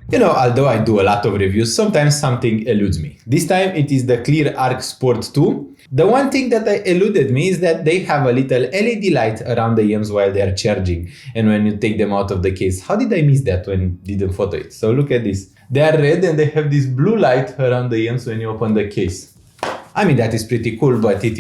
You know, although I do a lot of reviews, sometimes something eludes me. This time it is the Cleer Arc Sport 2. The one thing that eluded me is that they have a little LED light around the IEMs while they are charging and when you take them out of the case. How did I miss that when I didn't photo it? So look at this. They are red and they have this blue light around the IEMs when you open the case. I mean, that is pretty cool, but it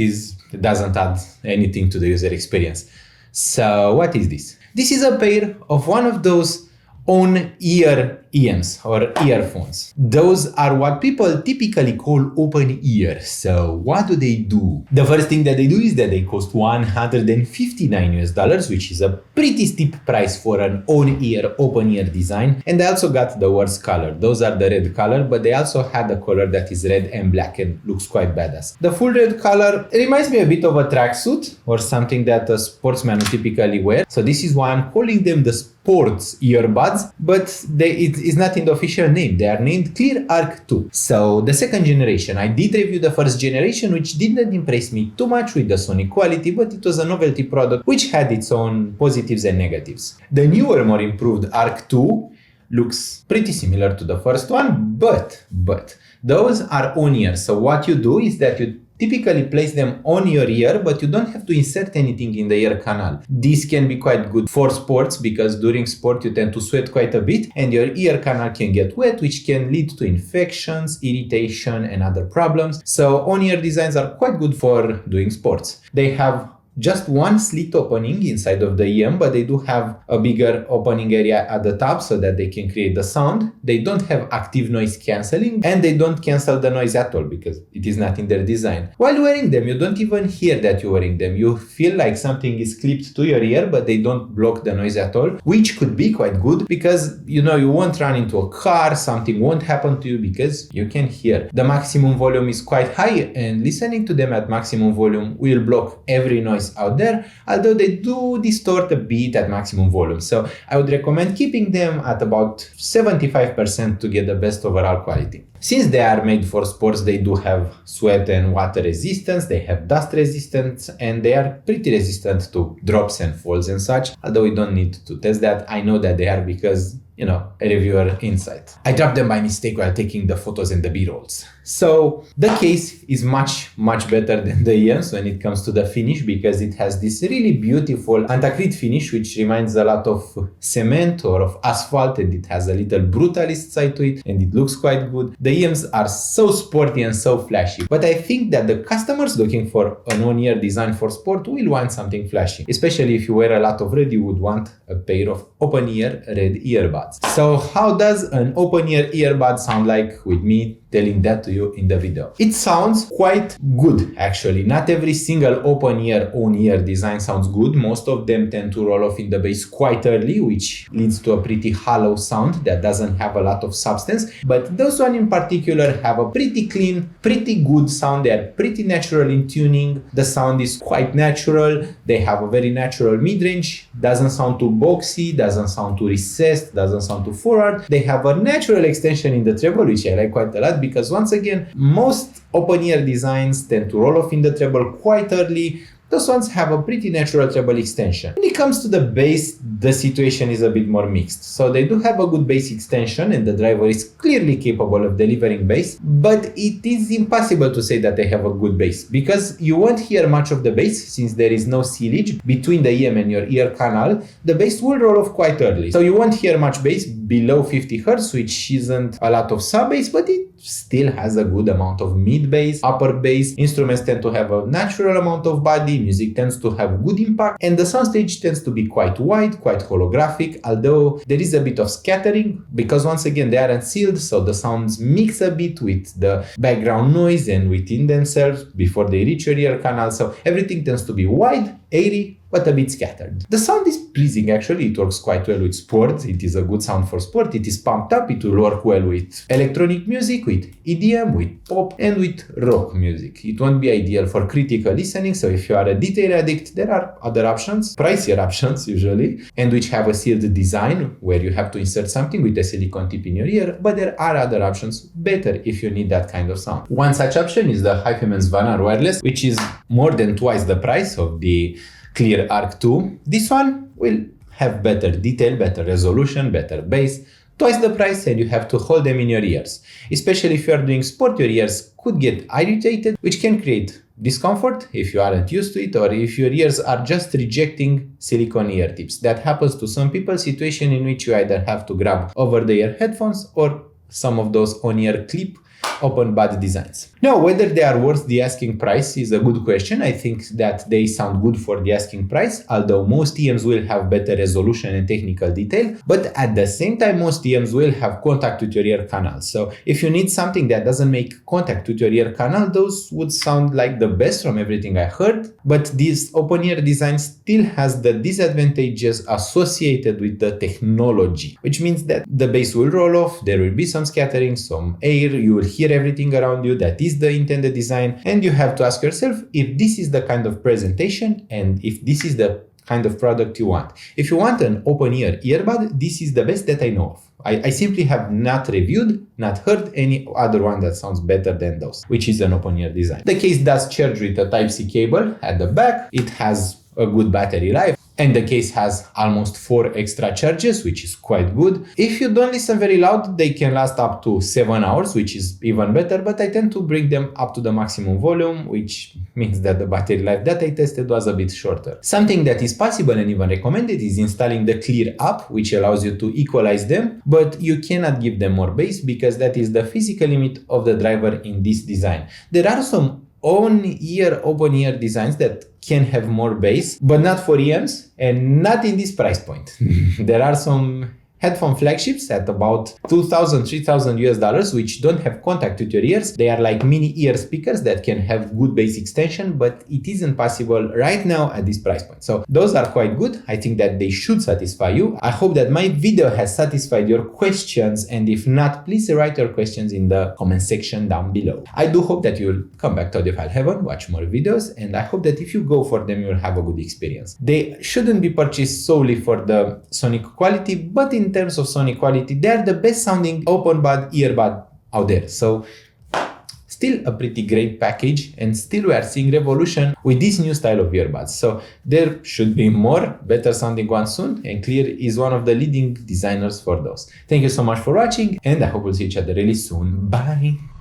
doesn't add anything to the user experience. So what is this? This is a pair of one of those on-ear IEMs or earphones. Those are what people typically call open ear. So what do they do? The first thing that they do is that they cost $159, which is a pretty steep price for an on-ear, open ear design. And they also got the worst color. Those are the red color, but they also had a color that is red and black and looks quite badass. The full red color reminds me a bit of a tracksuit or something that a sportsman would typically wear. So this is why I'm calling them the sports earbuds, but it is not in the official name. They are named Cleer Arc 2. So the second generation, I did review the first generation, which didn't impress me too much with the sonic quality, but it was a novelty product which had its own positives and negatives. The newer, more improved Arc 2 looks pretty similar to the first one, but those are on-ear. So what you do is that you typically place them on your ear, but you don't have to insert anything in the ear canal. This can be quite good for sports because during sport you tend to sweat quite a bit and your ear canal can get wet, which can lead to infections, irritation and other problems. So on-ear designs are quite good for doing sports. They have just one slit opening inside of the IEM, but they do have a bigger opening area at the top so that they can create the sound. They don't have active noise cancelling and they don't cancel the noise at all because it is not in their design. While wearing them, you don't even hear that you're wearing them. You feel like something is clipped to your ear, but they don't block the noise at all, which could be quite good because, you know, you won't run into a car, something won't happen to you because you can hear. The maximum volume is quite high and listening to them at maximum volume will block every noise out there, although they do distort a bit at maximum volume. So I would recommend keeping them at about 75% to get the best overall quality. Since they are made for sports, they do have sweat and water resistance, they have dust resistance, and they are pretty resistant to drops and falls and such, although we don't need to test that. I know that they are because, you know, a reviewer insight. I dropped them by mistake while taking the photos and the b-rolls. So the case is much better than the IEMs when it comes to the finish because it has this really beautiful antacrete finish which reminds a lot of cement or of asphalt, and it has a little brutalist side to it and it looks quite good. The IEMs are so sporty and so flashy, but I think that the customers looking for an on-ear design for sport will want something flashy. Especially if you wear a lot of red, you would want a pair of open-ear red earbuds. So how does an open-ear earbud sound like with me telling that to you in the video? It sounds quite good actually. Not every single open-ear on-ear design sounds good. Most of them tend to roll off in the bass quite early, which leads to a pretty hollow sound that doesn't have a lot of substance. But those one in particular have a pretty clean, pretty good sound. They are pretty natural in tuning. The sound is quite natural. They have a very natural mid-range. Doesn't sound too boxy, doesn't sound too recessed, doesn't sound too forward. They have a natural extension in the treble, which I like quite a lot because once again, most open-ear designs tend to roll off in the treble quite early. Those ones have a pretty natural treble extension. When it comes to the bass, the situation is a bit more mixed. So they do have a good bass extension and the driver is clearly capable of delivering bass, but it is impossible to say that they have a good bass because you won't hear much of the bass since there is no sealage between the IEM and your ear canal. The bass will roll off quite early. So you won't hear much bass below 50 Hz, which isn't a lot of sub bass, but it still has a good amount of mid bass, upper bass. Instruments tend to have a natural amount of body, music tends to have good impact, and the soundstage tends to be quite wide, quite holographic, although there is a bit of scattering because once again they aren't sealed, so the sounds mix a bit with the background noise and within themselves before they reach your ear canal, so everything tends to be wide, airy, but a bit scattered. The sound is pleasing actually, it works quite well with sport, it is a good sound for sport, it is pumped up, it will work well with electronic music, with EDM, with pop and with rock music. It won't be ideal for critical listening, so if you are a detail addict, there are other options, pricier options usually, and which have a sealed design where you have to insert something with a silicone tip in your ear, but there are other options better if you need that kind of sound. One such option is the Earphones Vanar Wireless, which is more than twice the price of the Cleer Arc 2. This one will have better detail, better resolution, better bass, twice the price and you have to hold them in your ears. Especially if you are doing sport, your ears could get irritated, which can create discomfort if you aren't used to it, or if your ears are just rejecting silicone ear tips. That happens to some people, situation in which you either have to grab over-the-ear headphones or some of those on-ear clip open bud designs. Now, whether they are worth the asking price is a good question. I think that they sound good for the asking price, although most EMs will have better resolution and technical detail, but at the same time, most EMs will have contact with your ear canal. So if you need something that doesn't make contact with your ear canal, those would sound like the best from everything I heard, but this open ear design still has the disadvantages associated with the technology, which means that the bass will roll off, there will be some scattering, some air, you will hear everything around you. That is the intended design, and you have to ask yourself if this is the kind of presentation and if this is the kind of product you want. If you want an open ear earbud, this is the best that I know of. I simply have not reviewed, not heard any other one that sounds better than those, which is an open ear design. The case does charge with a Type-C cable at the back. It has a good battery life, and the case has almost 4 extra charges, which is quite good. If you don't listen very loud, they can last up to 7 hours, which is even better, but I tend to bring them up to the maximum volume, which means that the battery life that I tested was a bit shorter. Something that is possible and even recommended is installing the Cleer app, which allows you to equalize them, but you cannot give them more bass because that is the physical limit of the driver in this design. There are some on-ear, open-ear designs that can have more bass, but not for EMs and not in this price point. There are some headphone flagships at about $2,000, $3,000 which don't have contact with your ears. They are like mini ear speakers that can have good bass extension, but it isn't possible right now at this price point. So those are quite good. I think that they should satisfy you. I hope that my video has satisfied your questions, and if not, please write your questions in the comment section down below. I do hope that you'll come back to Audiophile Heaven, watch more videos, and I hope that if you go for them, you'll have a good experience. They shouldn't be purchased solely for the sonic quality, but in terms of sonic quality, they are the best sounding open bud earbud out there. So still a pretty great package, and still we are seeing revolution with this new style of earbuds. So there should be more better sounding ones soon, and Cleer is one of the leading designers for those. Thank you so much for watching, and I hope we'll see each other really soon. Bye!